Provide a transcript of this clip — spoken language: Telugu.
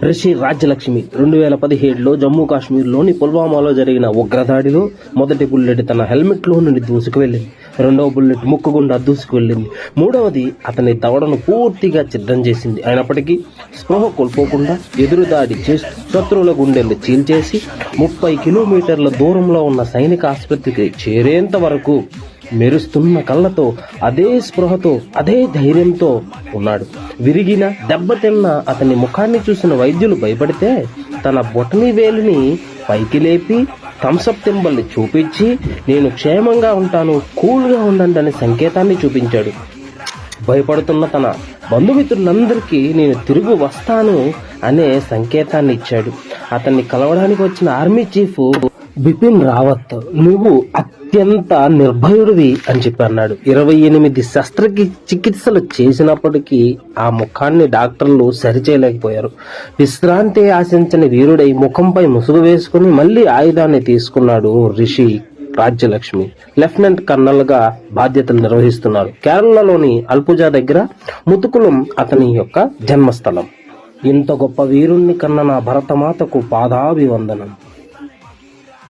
రిషి రాజ్యలక్ష్మి 2017లో జమ్మూ కాశ్మీర్లోని పుల్వామాలో జరిగిన ఉగ్రదాడిలో మొదటి బుల్లెట్ తన హెల్మెట్లో నుండి దూసుకు వెళ్ళింది. రెండవ బుల్లెట్ ముక్కు గుండా దూసుకు వెళ్ళింది. మూడవది అతని దవడను పూర్తిగా ఛిద్రం చేసింది. అయినప్పటికీ స్పృహ కోల్పోకుండా ఎదురుదాడి చేస్తూ శత్రువుల గుండెలు చీల్చేసి 30 కిలోమీటర్ల దూరంలో ఉన్న సైనిక ఆసుపత్రికి చేరేంత వరకు మెరుస్తున్న కళ్ళతో, అదే స్పృహతో, అదే ధైర్యంతో ఉన్నాడు. విరిగిన దెబ్బతిన్న అతని ముఖాన్ని చూసిన వైద్యులు భయపడితే తన బొటని వేలిని పైకి లేపి థమ్సప్ సింబల్ని చూపించి నేను క్షేమంగా ఉంటాను, కూల్గా ఉండండి అనే సంకేతాన్ని చూపించాడు. భయపడుతున్న తన బంధుమిత్రులందరికీ నేను తిరిగి వస్తాను అనే సంకేతాన్ని ఇచ్చాడు. అతన్ని కలవడానికి వచ్చిన ఆర్మీ చీఫ్ బిపిన్ రావత్ నువ్వు అత్యంత నిర్భయుడివి అని చెప్పి అన్నాడు. 28 శస్త్రచికిత్సలు చేసినప్పటికీ ఆ ముఖాన్ని డాక్టర్లు సరిచేయలేకపోయారు. విశ్రాంతి ఆశించని వీరుడై ముఖంపై ముసుగు వేసుకుని మళ్లీ ఆయుధాన్ని తీసుకున్నాడు రిషి రాజ్యలక్ష్మి. లెఫ్టినెంట్ కర్నల్ గా బాధ్యతలు నిర్వహిస్తున్నారు. కేరళలోని అల్పుజా దగ్గర ముతుకులం అతని యొక్క జన్మస్థలం. ఇంత గొప్ప వీరుణ్ణి కన్న నా భరతమాతకు పాదాభివందనం.